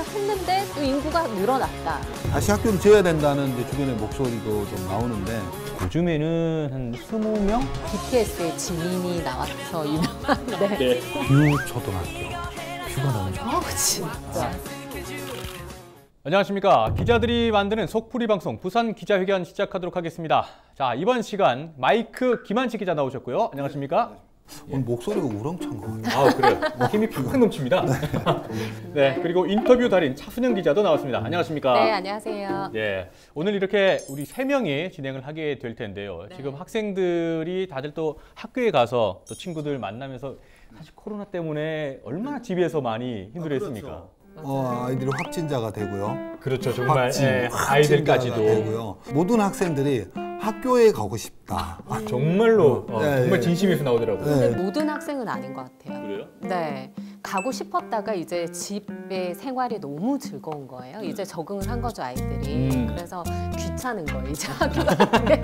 했는데 또 인구가 늘어났다. 다시 학교를 지어야 된다는 이제 주변의 목소리도 좀 나오는데 요즘에는 한 20명? BTS의 지민이 나와서 유명한데. 네. 뷰 초등학교. 뷰가 너무 좋아. 진짜. 안녕하십니까. 기자들이 만드는 속풀이 방송 부산 기자회견 시작하도록 하겠습니다. 자, 이번 시간 마이크 김한식 기자 나오셨고요. 안녕하십니까? 오늘 목소리가 우렁찬 것 같아요. 아, 그래요? 힘이 팍팍 넘칩니다. 네, 그리고 인터뷰 달인 차순영 기자도 나왔습니다. 안녕하십니까? 네, 안녕하세요. 예, 오늘 이렇게 우리 3명이 진행을 하게 될 텐데요. 네. 지금 학생들이 다들 또 학교에 가서 또 친구들 만나면서 사실 코로나 때문에 얼마나 집에서 많이 힘들어했습니까? 아이들이 확진자가 되고요. 그렇죠, 정말 확진자가 아이들까지도 되고요. 모든 학생들이 학교에 가고 싶다. 정말로 네, 정말 네. 진심에서 나오더라고요. 근데 모든 학생은 아닌 것 같아요. 그래요? 네. 가고 싶었다가 이제 집의 생활이 너무 즐거운 거예요. 이제 적응을 한 거죠, 아이들이. 그래서 귀찮은 거예요. 이제 학교 가는데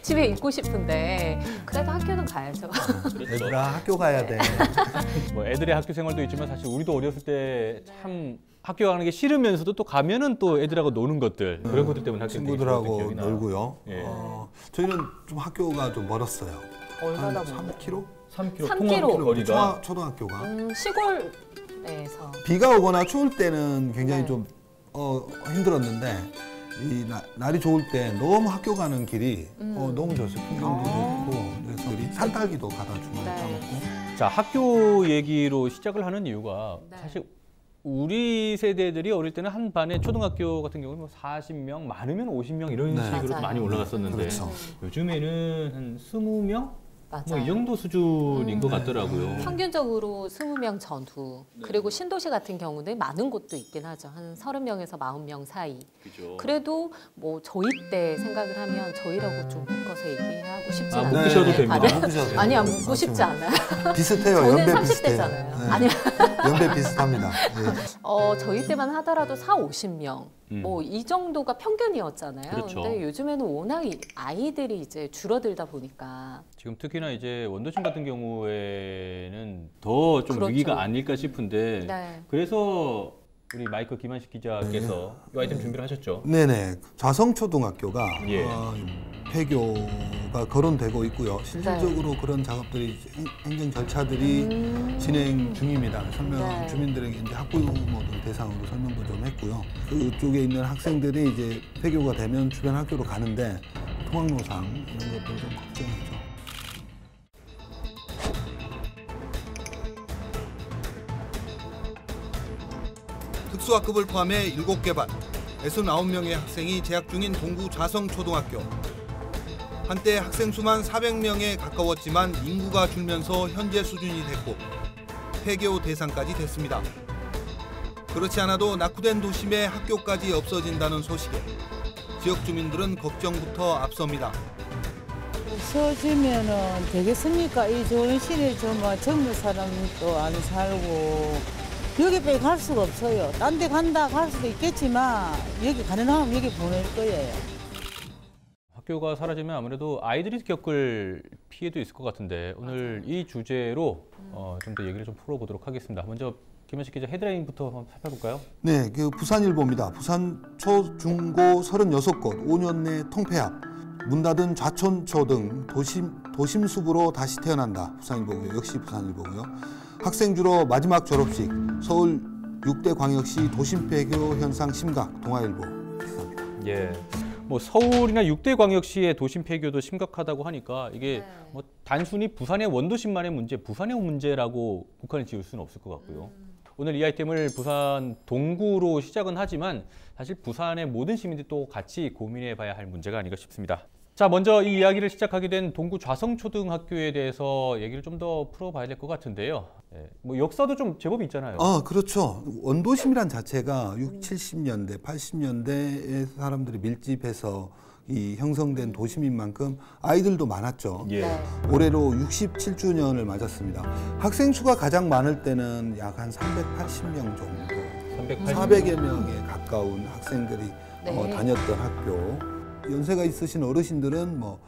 집에 있고 싶은데 그래도 학교는 가야죠. 얘들아 학교 가야 돼. 뭐 애들의 학교 생활도 있지만 사실 우리도 어렸을 때 참 학교 가는 게 싫으면서도 또 가면은 또 애들하고 노는 것들 그런 것들 때문에 학생 친구들하고 놀고요. 예. 저희는 좀 학교가 좀 멀었어요. 얼마나 한 3km? 3km 3km. 통학 거리가 초등학교가. 시골에서. 비가 오거나 추울 때는 굉장히 네. 좀 힘들었는데 날이 좋을 때 너무 학교 가는 길이 너무 좋았어요. 풍경도 좋고 그래서 우리 산딸기도 가다 중간에 네. 따먹고. 자, 학교 얘기로 시작을 하는 이유가 네. 사실 우리 세대들이 어릴 때는 한 반에 초등학교 같은 경우는 뭐 40명, 많으면 50명 이런 네. 식으로 맞아요. 많이 올라갔었는데 그렇죠. 요즘에는 한 20명? 맞아요. 뭐 이 정도 수준인 것 같더라고요. 평균적으로 20명 전후. 그리고 신도시 같은 경우는 많은 곳도 있긴 하죠. 한 30명에서 40명 사이. 그죠. 그래도 뭐 저희 때 생각을 하면 저희라고 좀 묶어서 얘기하고 싶진 아, 않아요. 묶으셔도 됩니다. 다들. 묶으셔도 돼요. 아니야, 묶고 싶지 않아요. 비슷해요. 저는 연배 30대잖아요. 비슷해요. 네. 아니야. 연배 비슷합니다. 네. 저희 때만 하더라도 50명. 뭐 이 정도가 평균이었잖아요. 그렇죠. 근데 요즘에는 워낙 아이들이 이제 줄어들다 보니까. 지금 특히나 이제 원도심 같은 경우에는 더 좀 그렇죠. 위기가 아닐까 싶은데 네. 그래서 우리 마이크 김한식 기자께서 이 아이템 준비를 하셨죠. 네네. 좌성초등학교가 예. 폐교가 거론되고 있고요. 실질적으로 그런 작업들이 행정 절차들이 진행 중입니다. 네. 주민들에게 이제 학부모들 대상으로 설명도 좀 했고요. 그쪽에 있는 학생들이 이제 폐교가 되면 주변 학교로 가는데 통학로상 이런 것들 좀 걱정이죠. 특수학급을 포함해 7개 반, 69명의 학생이 재학 중인 동구 좌성초등학교. 한때 학생 수만 400명에 가까웠지만 인구가 줄면서 현재 수준이 됐고 폐교 대상까지 됐습니다. 그렇지 않아도 낙후된 도심에 학교까지 없어진다는 소식에 지역 주민들은 걱정부터 앞섭니다. 없어지면은 되겠습니까? 이 좋은 시를 정말 젊은 사람도 안 살고 여기 빼 갈 수가 없어요. 딴 데 간다 갈 수도 있겠지만 여기 가능하면 여기 보낼 거예요. 학교가 사라지면 아무래도 아이들이 겪을 피해도 있을 것 같은데 오늘 이 주제로 좀 더 얘기를 좀 풀어보도록 하겠습니다. 먼저 김한식 기자 헤드라인부터 한번 살펴볼까요? 네, 그 부산일보입니다. 부산 초, 중, 고 36곳 5년 내 통폐합. 문 닫은 좌천초 등 도심숲으로 다시 태어난다. 부산일보고요. 역시 부산일보고요. 학생 주로 마지막 졸업식. 서울 6대 광역시 도심폐교 현상 심각. 동아일보. 예. 뭐 서울이나 6대 광역시의 도심 폐교도 심각하다고 하니까 이게 뭐 단순히 부산의 원도심만의 문제, 부산의 문제라고 국한을 지을 수는 없을 것 같고요. 오늘 이 아이템을 부산 동구로 시작은 하지만 사실 부산의 모든 시민들이 또 같이 고민해 봐야 할 문제가 아닌가 싶습니다. 자, 먼저 이 이야기를 시작하게 된 동구 좌성초등학교에 대해서 얘기를 좀 더 풀어봐야 될 것 같은데요. 뭐 역사도 좀 제법 있잖아요. 그렇죠. 원도심이란 자체가 60, 70년대, 80년대에 사람들이 밀집해서 이 형성된 도심인 만큼 아이들도 많았죠. 예. 네. 올해로 67주년을 맞았습니다. 학생 수가 가장 많을 때는 약 한 380명 정도, 400여 명에 가까운 학생들이 네. 다녔던 학교. 연세가 있으신 어르신들은 뭐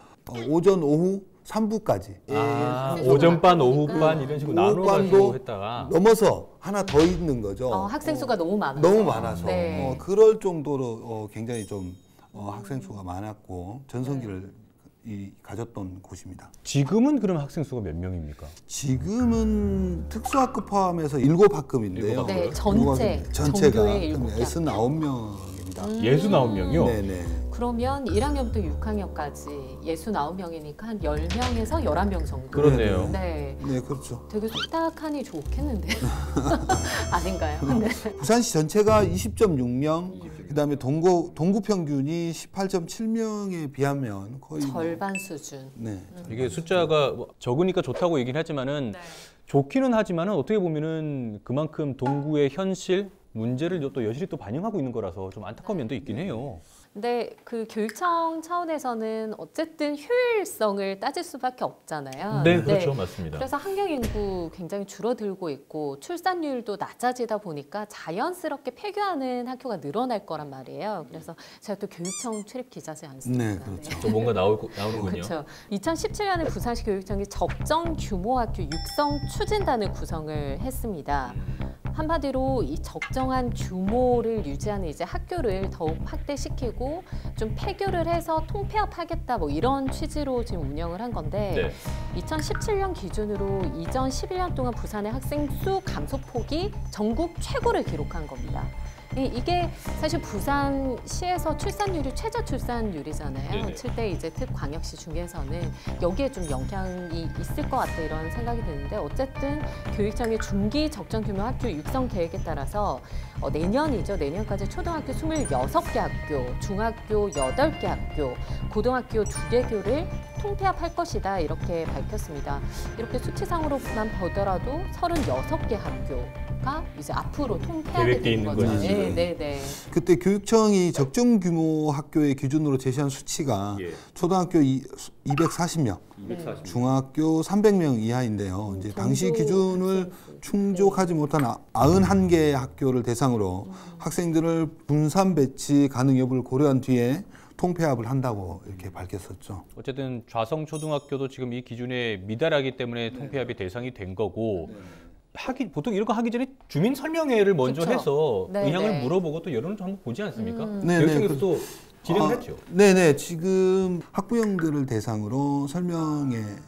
오전, 오후 3부까지 오전반, 오후반 이런 식으로 나눠가지고 오후반도 했다가 넘어서 하나 더 있는 거죠. 학생 수가 너무 많아서. 너무 많아서 네. 그럴 정도로 굉장히 좀 학생 수가 많았고 전성기를 가졌던 곳입니다. 지금은 그럼 학생 수가 몇 명입니까? 지금은 특수학급 포함해서 7학급인데요. 네, 전체가 전교의 69명입니다. 69명이요? 네네. 그러면 1학년부터 6학년까지 69명이니까 한 10명에서 11명 정도. 그렇네요. 네. 네, 그렇죠. 되게 속닥하니 좋겠는데요. 아닌가요? 네. 부산시 전체가 20.6명, 그다음에 동구 평균이 18.7명에 비하면 거의 절반 수준. 네. 이게 숫자가 적으니까 좋다고 얘기는 하지만은 좋기는 하지만은 어떻게 보면은 그만큼 동구의 현실 문제를 또 여실히 또 반영하고 있는 거라서 좀 안타까운 면도 있긴 해요. 근데 그 교육청 차원에서는 어쨌든 효율성을 따질 수밖에 없잖아요. 네, 그렇죠. 맞습니다. 그래서 학령 인구 굉장히 줄어들고 있고 출산율도 낮아지다 보니까 자연스럽게 폐교하는 학교가 늘어날 거란 말이에요. 그래서 제가 또 교육청 출입 기자지 않습니까? 네, 그렇죠. 또 뭔가 나오는군요. 그렇죠. 2017년에 부산시 교육청이 적정 규모 학교 육성 추진단을 구성을 했습니다. 한마디로 이 적정한 규모를 유지하는 이제 학교를 더욱 확대시키고 좀 폐교를 해서 통폐합하겠다 뭐 이런 취지로 지금 운영을 한 건데 2017년 기준으로 이전 11년 동안 부산의 학생 수 감소폭이 전국 최고를 기록한 겁니다. 이게 사실 부산시에서 출산율이 최저 출산율이잖아요. 네네. 7대 이제 특광역시 중에서는 여기에 좀 영향이 있을 것 같다 이런 생각이 드는데 어쨌든 교육청의 중기 적정 규모 학교 육성 계획에 따라서 내년이죠. 내년까지 초등학교 26개 학교, 중학교 8개 학교, 고등학교 2개교를 통폐합할 것이다 이렇게 밝혔습니다. 이렇게 수치상으로만 보더라도 36개 학교가 이제 앞으로 통폐합이 계획돼 되는 있는 거죠. 거지, 지금. 네. 그때 교육청이 적정 규모 학교의 기준으로 제시한 수치가 초등학교 240명, 중학교 300명 이하인데요. 이제 당시 기준을 충족하지 못한 91개의 학교를 대상으로 학생들을 분산 배치 가능 여부를 고려한 뒤에 통폐합을 한다고 이렇게 밝혔었죠. 어쨌든 좌성초등학교도 지금 이 기준에 미달하기 때문에 통폐합이 대상이 된 거고 보통 이런 거 하기 전에 주민 설명회를 먼저 그쵸. 해서 네, 의향을 네. 물어보고 또 여론을 한번 보지 않습니까? 네, 교육청에서도 진행을 했죠. 네네. 지금 학부형들을 대상으로 설명회를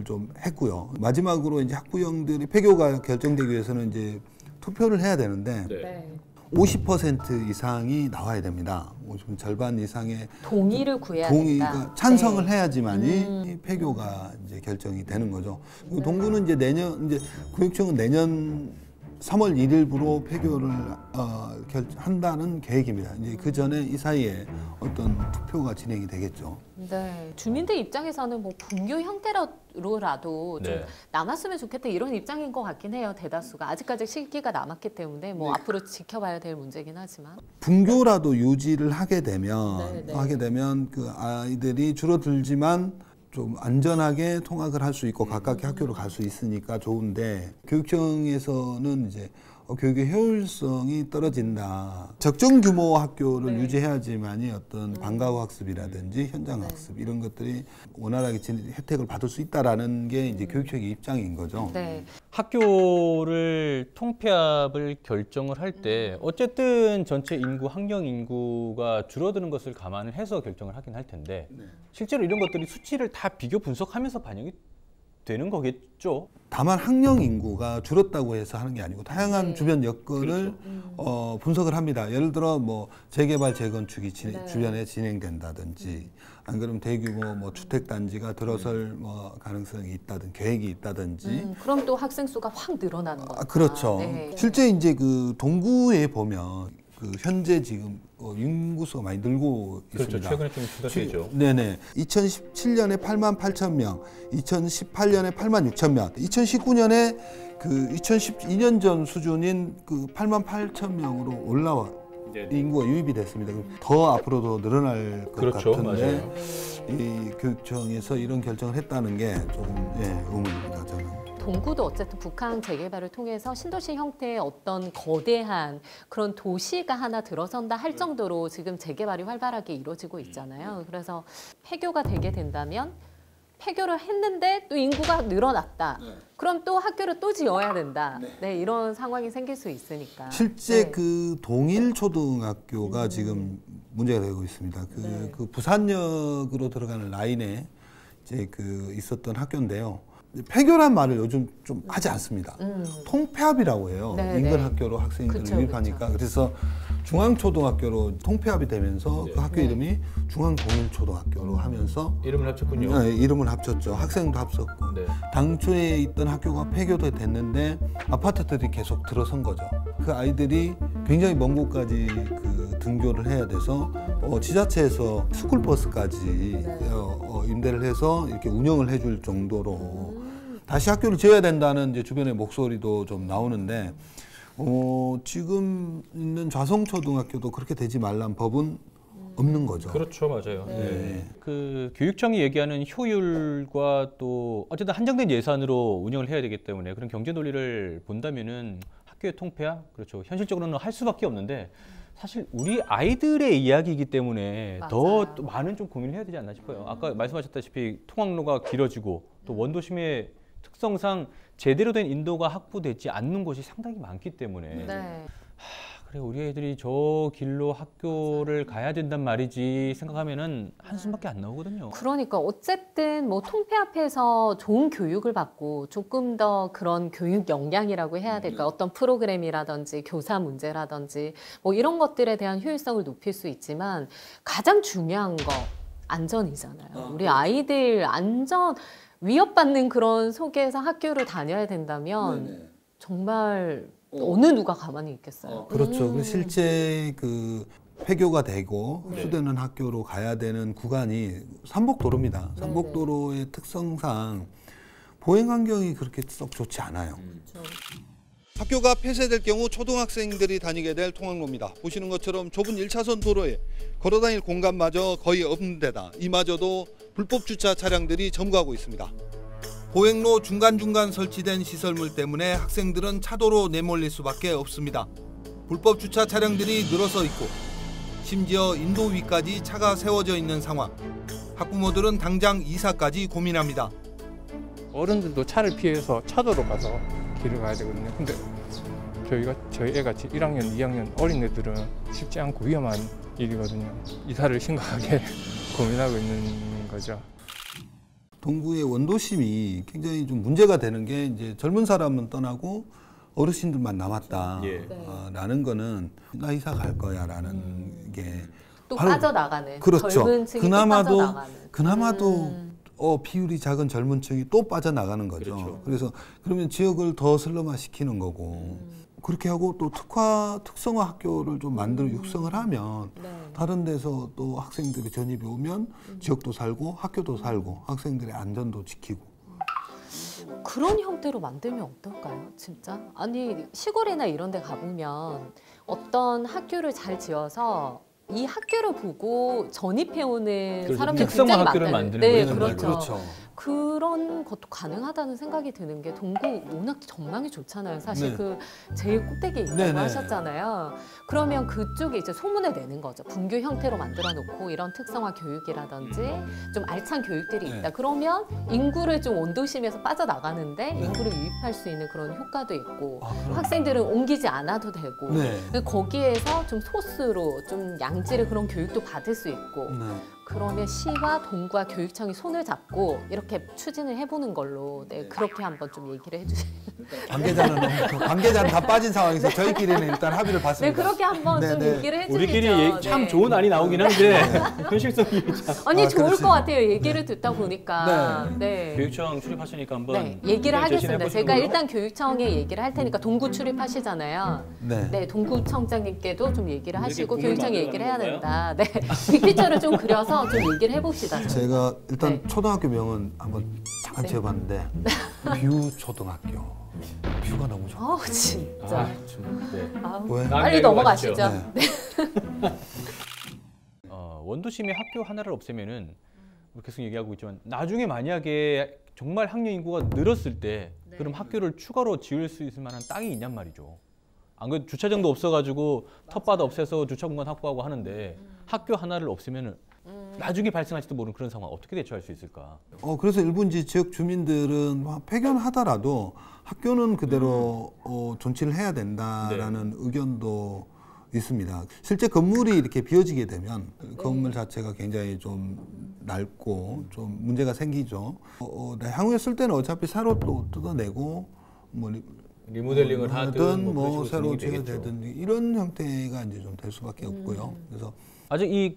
좀 했고요. 마지막으로 이제 학부형들이 폐교가 결정되기 위해서는 이제 투표를 해야 되는데 네. 50% 이상이 나와야 됩니다. 절반 이상의 동의를 구해야 된다. 동의가 찬성을 네. 해야지만이 폐교가 이제 결정이 되는 거죠. 그리고 동구는 이제 교육청은 내년 3월 1일부로 폐교를 한다는 계획입니다. 이제 그 전에 이 사이에 어떤 투표가 진행이 되겠죠. 네, 주민들 입장에서는 뭐 분교 형태로라도 좀 네. 남았으면 좋겠다 이런 입장인 것 같긴 해요. 대다수가 아직까지 시기가 남았기 때문에 뭐 앞으로 지켜봐야 될 문제긴 하지만. 분교라도 유지를 하게 되면 네. 그 아이들이 줄어들지만 좀 안전하게 통학을 할 수 있고 가깝게 학교를 갈 수 있으니까 좋은데 교육청에서는 이제 교육의 효율성이 떨어진다. 적정 규모 학교를 유지해야지만이 어떤 방과후 학습이라든지 현장 학습 이런 것들이 원활하게 혜택을 받을 수 있다라는 게 이제 교육청의 입장인 거죠. 네. 학교를 통폐합을 결정을 할 때 어쨌든 전체 인구, 학령 인구가 줄어드는 것을 감안을 해서 결정을 하긴 할 텐데 실제로 이런 것들이 수치를 다 비교 분석하면서 반영이 되는 거겠죠. 다만 학령 인구가 줄었다고 해서 하는 게 아니고 다양한 주변 여건을 분석을 합니다. 예를 들어 뭐 재개발 재건축이 주변에 진행된다든지 안 그러면 대규모 뭐 주택 단지가 들어설 뭐 가능성이 있다든 계획이 있다든지 그럼 또 학생 수가 확 늘어나는 거죠. 그렇죠. 네. 실제 이제 그 동구에 보면 그 현재 지금 인구수가 많이 늘고 그렇죠. 있습니다. 최근에 좀 추가되죠. 네네. 2017년에 8만 8천 명, 2018년에 8만 6천 명, 2019년에 그 2012년 전 수준인 그 8만 8천 명으로 올라와 인구가 유입이 됐습니다. 더 앞으로도 늘어날 것 그렇죠. 같은데 맞아요. 이 교육청에서 이런 결정을 했다는 게 조금 의문입니다. 저는. 동구도 어쨌든 북한 재개발을 통해서 신도시 형태의 어떤 거대한 그런 도시가 하나 들어선다 할 정도로 지금 재개발이 활발하게 이루어지고 있잖아요. 그래서 폐교가 되게 된다면 폐교를 했는데 또 인구가 늘어났다. 그럼 또 학교를 또 지어야 된다. 네, 이런 상황이 생길 수 있으니까. 실제 네. 그 동일초등학교가 지금 문제가 되고 있습니다. 그 부산역으로 들어가는 라인에 이제 그 있었던 학교인데요. 폐교란 말을 요즘 좀 하지 않습니다. 통폐합이라고 해요. 네, 인근 네. 학교로 학생들을 그쵸, 유입하니까. 그래서 중앙초등학교로 통폐합이 되면서 그 학교 이름이 중앙동일초등학교로 하면서 이름을 합쳤군요. 네, 이름을 합쳤죠. 학생도 합쳤고. 네. 당초에 있던 학교가 폐교도 됐는데 아파트들이 계속 들어선 거죠. 그 아이들이 굉장히 먼 곳까지 그 등교를 해야 돼서 지자체에서 스쿨버스까지 임대를 해서 이렇게 운영을 해줄 정도로 다시 학교를 지어야 된다는 이제 주변의 목소리도 좀 나오는데 지금 있는 좌성초등학교도 그렇게 되지 말란 법은 없는 거죠. 그렇죠, 맞아요. 네. 그 교육청이 얘기하는 효율과 또 어쨌든 한정된 예산으로 운영을 해야 되기 때문에 그런 경제 논리를 본다면은 학교의 통폐합, 그렇죠. 현실적으로는 할 수밖에 없는데 사실 우리 아이들의 이야기이기 때문에 더 또 많은 좀 고민을 해야 되지 않나 싶어요. 아까 말씀하셨다시피 통학로가 길어지고 또 원도심의 특성상 제대로 된 인도가 확보되지 않는 곳이 상당히 많기 때문에 네. 그래 우리 애들이 저 길로 학교를 가야 된단 말이지 생각하면은 한숨밖에 안 나오거든요. 그러니까 어쨌든 뭐 통폐합해서 좋은 교육을 받고 조금 더 그런 교육 역량이라고 해야 될까, 어떤 프로그램이라든지 교사 문제라든지 뭐 이런 것들에 대한 효율성을 높일 수 있지만 가장 중요한 거 안전이잖아요. 우리 아이들 안전 위협받는 그런 속에서 학교를 다녀야 된다면 정말 어느 누가 가만히 있겠어요. 그렇죠. 실제 그 폐교가 되고 흡수되는 학교로 가야 되는 구간이 삼복도로입니다. 삼복도로의 특성상 보행 환경이 그렇게 썩 좋지 않아요. 학교가 폐쇄될 경우 초등학생들이 다니게 될 통학로입니다. 보시는 것처럼 좁은 1차선 도로에 걸어다닐 공간마저 거의 없는 데다 이마저도 불법 주차 차량들이 점거하고 있습니다. 보행로 중간중간 설치된 시설물 때문에 학생들은 차도로 내몰릴 수밖에 없습니다. 불법 주차 차량들이 늘어서 있고 심지어 인도 위까지 차가 세워져 있는 상황. 학부모들은 당장 이사까지 고민합니다. 어른들도 차를 피해서 차도로 가서 길을 가야 되거든요. 근데 저희 애가 1학년, 2학년 어린 애들은 쉽지 않고 위험한 일이거든요. 이사를 심각하게 고민하고 있는 거죠. 동구의 원도심이 굉장히 좀 문제가 되는 게 이제 젊은 사람은 떠나고 어르신들만 남았다. 라는 거는 나 이사 갈 거야라는 게 또 바로 빠져나가는 그렇죠. 젊은 층이 또 빠져나가는. 그나마도 비율이 작은 젊은 층이 또 빠져나가는 거죠. 그렇죠. 그래서 그러면 지역을 더 슬럼화시키는 거고 그렇게 하고 또 특성화 학교를 좀 육성을 하면 다른 데서 또 학생들이 전입이 오면 지역도 살고 학교도 살고 학생들의 안전도 지키고. 그런 형태로 만들면 어떨까요? 진짜? 아니 시골이나 이런 데 가보면 어떤 학교를 잘 지어서 이 학교를 보고 전입해오는 그렇죠. 사람들이 특성화 굉장히 학교를 많다는. 만드는 네, 거죠. 그렇죠. 그런 것도 가능하다는 생각이 드는 게 동구 워낙 전망이 좋잖아요. 사실 네. 그 제일 꼭대기에 있다고 네네. 하셨잖아요. 그러면 그쪽에 이제 소문을 내는 거죠. 분교 형태로 만들어 놓고 이런 특성화 교육이라든지 좀 알찬 교육들이 있다. 그러면 인구를 좀 원도심에서 빠져나가는데 인구를 유입할 수 있는 그런 효과도 있고 학생들은 옮기지 않아도 되고 거기에서 좀 소수로 좀 양질의 그런 교육도 받을 수 있고 그러면 시와 동구와 교육청이 손을 잡고 이렇게 추진을 해보는 걸로 그렇게 한번 좀 얘기를 해주세요. 관계자는 다 빠진 상황에서 저희끼리는 일단 합의를 네, 봤습니다. 그렇게 한번 좀 얘기를 해주시죠. 우리끼리 참 좋은 안이 나오긴 한데 현실성이 참. 아니 좋을 그렇지. 것 같아요. 얘기를 듣다 보니까. 네. 교육청 출입하시니까 한번 얘기를 하겠습니다. 제시해보시는 제가 걸로? 일단 교육청에 얘기를 할 테니까 동구 출입하시잖아요. 네, 동구청장님께도 좀 얘기를 하시고 공을 교육청에 만들어 얘기를 해야 가는 된다. 네, 빅피처를 좀 그려서 좀 얘기를 해봅시다. 제가 일단 네. 초등학교 명은 한번 잠깐 지어봤는데 뷰 초등학교. 뷰가 너무 좋아. 진짜. 아우, 왜? 빨리 넘어가시죠. 네. 원도심의 학교 하나를 없애면은 우리 계속 얘기하고 있지만 나중에 만약에 정말 학령 인구가 늘었을 때 그럼 학교를 추가로 지을 수 있을 만한 땅이 있냔 말이죠. 안 그래도 주차장도 없어가지고 텃밭 없애서 주차 공간 확보하고 하는데 학교 하나를 없애면은 나중에 발생할지도 모르는 그런 상황 어떻게 대처할 수 있을까? 그래서 일부 이제 지역 주민들은 폐교하더라도 학교는 그대로 존치를 해야 된다라는 의견도 있습니다. 실제 건물이 이렇게 비어지게 되면 건물 자체가 굉장히 좀 낡고 좀 문제가 생기죠. 향후에 쓸 때는 어차피 새로 또 뜯어내고 뭐 리모델링을 하든 뭐 새로 지어되든 이런 형태가 이제 좀 될 수밖에 없고요. 그래서 아직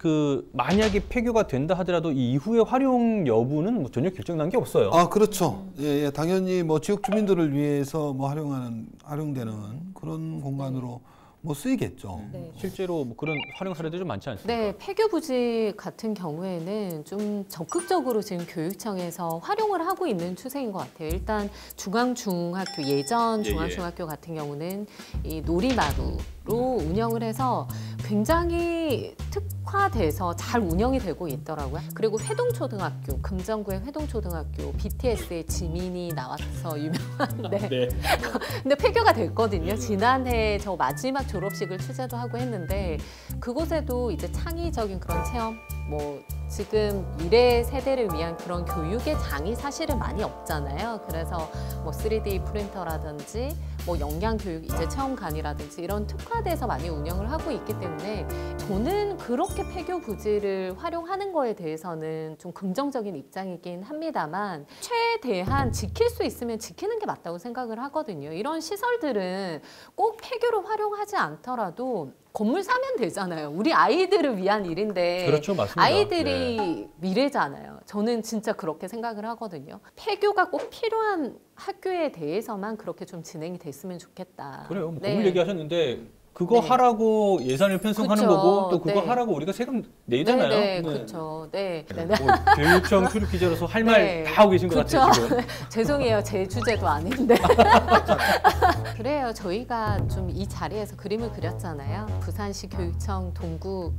만약에 폐교가 된다 하더라도 이 이후의 활용 여부는 뭐 전혀 결정난 게 없어요. 그렇죠. 예, 당연히 뭐 지역 주민들을 위해서 뭐 활용되는 그런 공간으로 뭐 쓰이겠죠. 네. 실제로 뭐 그런 활용 사례도 좀 많지 않습니까? 네, 폐교 부지 같은 경우에는 좀 적극적으로 지금 교육청에서 활용을 하고 있는 추세인 것 같아요. 일단 중앙중학교, 예전 중앙중학교 같은 경우는 이 놀이마루로 운영을 해서 굉장히 특화돼서 잘 운영이 되고 있더라고요. 그리고 회동초등학교, 금정구의 회동초등학교, BTS의 지민이 나와서 유명한데 네. 근데 폐교가 됐거든요. 지난해 저 마지막 졸업식을 취재도 하고 했는데 그곳에도 이제 창의적인 그런 체험, 뭐 지금 미래 세대를 위한 그런 교육의 장이 사실은 많이 없잖아요. 그래서 뭐 3D 프린터라든지 뭐 영양교육 이제 체험관이라든지 이런 특화돼서 많이 운영을 하고 있기 때문에 저는 그렇게 폐교 부지를 활용하는 거에 대해서는 좀 긍정적인 입장이긴 합니다만 최대한 지킬 수 있으면 지키는 게 맞다고 생각을 하거든요. 이런 시설들은 꼭 폐교로 활용하지 않더라도 건물 사면 되잖아요. 우리 아이들을 위한 일인데 그렇죠, 맞습니다. 아이들이 미래잖아요. 저는 진짜 그렇게 생각을 하거든요. 폐교가 꼭 필요한 학교에 대해서만 그렇게 좀 진행이 됐으면 좋겠다. 그래요. 뭐 네. 건물 얘기하셨는데 그거 네. 하라고 예산을 편성하는 그쵸. 거고 또 그거 네. 하라고 우리가 세금 내잖아요. 네, 그렇죠. 네. 네. 뭐 교육청 출입 기자로서 할 말 네. 다 하고 계신 것 그쵸. 같아요, 지금. 죄송해요. 제 주제도 아닌데. 그래요. 저희가 좀 이 자리에서 그림을 그렸잖아요. 부산시 교육청 동구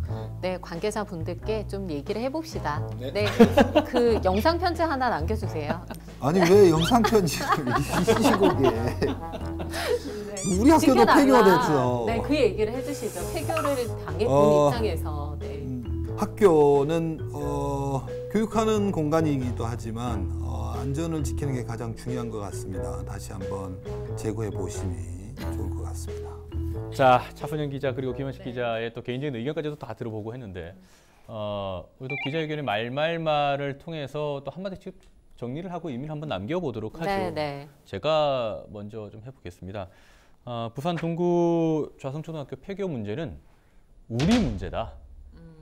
관계자분들께 좀 얘기를 해봅시다. 네. 그 영상 편지 하나 남겨주세요. 아니 왜 영상 편지를 이 시국에 우리 학교도 지켜달라. 폐교가 됐어. 네, 그 얘기를 해주시죠. 폐교를 당해본 입장에서. 네. 학교는 교육하는 공간이기도 하지만 안전을 지키는 게 가장 중요한 것 같습니다. 다시 한번 재고해 보심이 좋을 것 같습니다. 자, 차선영 기자 그리고 김원식 기자의 또 개인적인 의견까지도 다 들어보고 했는데 우리도 기자회견의 말말말을 통해서 또 한마디씩 정리를 하고 의미를 한번 남겨보도록 하죠. 네. 제가 먼저 좀 해보겠습니다. 부산 동구 좌성초등학교 폐교 문제는 우리 문제다.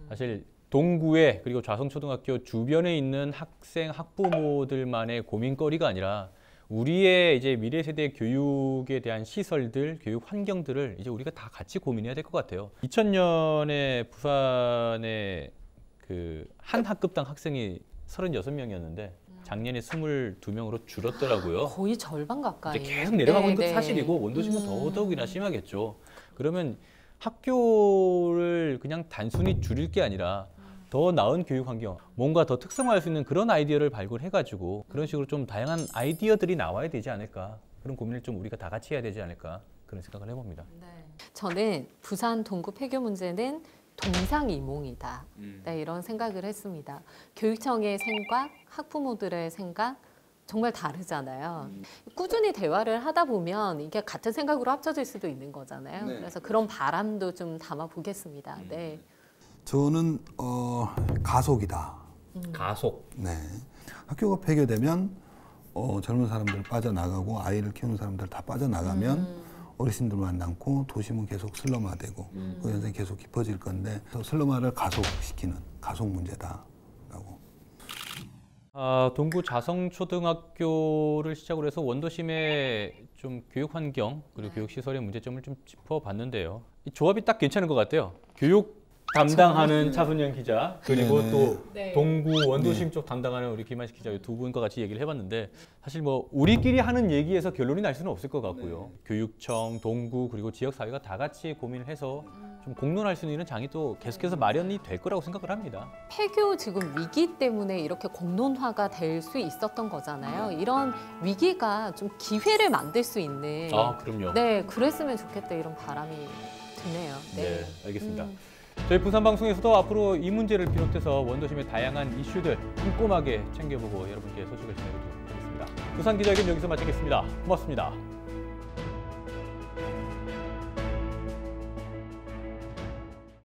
사실 동구에 그리고 좌성초등학교 주변에 있는 학생, 학부모들만의 고민거리가 아니라 우리의 이제 미래 세대 교육에 대한 시설들, 교육 환경들을 이제 우리가 다 같이 고민해야 될 것 같아요. 2000년에 부산에 그 한 학급당 학생이 36명이었는데 작년에 22명으로 줄었더라고요. 거의 절반 가까이. 이제 계속 내려가고 있는 것도 사실이고 원도심은 더더욱이나 심하겠죠. 그러면 학교를 그냥 단순히 줄일 게 아니라 더 나은 교육 환경, 뭔가 더 특성화할 수 있는 그런 아이디어를 발굴해가지고 그런 식으로 좀 다양한 아이디어들이 나와야 되지 않을까. 그런 고민을 좀 우리가 다 같이 해야 되지 않을까. 그런 생각을 해봅니다. 저는 부산 동구 폐교 문제는 동상이몽이다. 네, 이런 생각을 했습니다. 교육청의 생각, 학부모들의 생각 정말 다르잖아요. 꾸준히 대화를 하다 보면 이게 같은 생각으로 합쳐질 수도 있는 거잖아요. 네. 그래서 그런 바람도 좀 담아 보겠습니다. 네. 저는 가속이다. 가속. 네. 학교가 폐교되면 젊은 사람들 빠져나가고 아이를 키우는 사람들 다 빠져나가면 어르신들만 남고 도심은 계속 슬럼화되고 그 현상이 계속 깊어질 건데 슬럼화를 가속시키는 가속 문제다라고. 동구 좌성초등학교를 시작으로 해서 원도심의 좀 교육 환경 그리고 교육 시설의 문제점을 좀 짚어봤는데요. 이 조합이 딱 괜찮은 것 같아요. 교육 담당하는 차순영 기자 그리고 또 동구 원도심 쪽 담당하는 우리 김한식 기자 두 분과 같이 얘기를 해봤는데 사실 뭐 우리끼리 하는 얘기에서 결론이 날 수는 없을 것 같고요. 교육청, 동구 그리고 지역 사회가 다 같이 고민을 해서 좀 공론할 수 있는 장이 또 계속해서 마련이 될 거라고 생각을 합니다. 폐교 지금 위기 때문에 이렇게 공론화가 될 수 있었던 거잖아요. 이런 위기가 좀 기회를 만들 수 있는. 그럼요. 네, 그랬으면 좋겠다 이런 바람이 드네요. 네, 알겠습니다. 저희 부산방송에서도 앞으로 이 문제를 비롯해서 원도심의 다양한 이슈들 꼼꼼하게 챙겨보고 여러분께 소식을 전해드리도록 하겠습니다. 부산기자회견 여기서 마치겠습니다. 고맙습니다.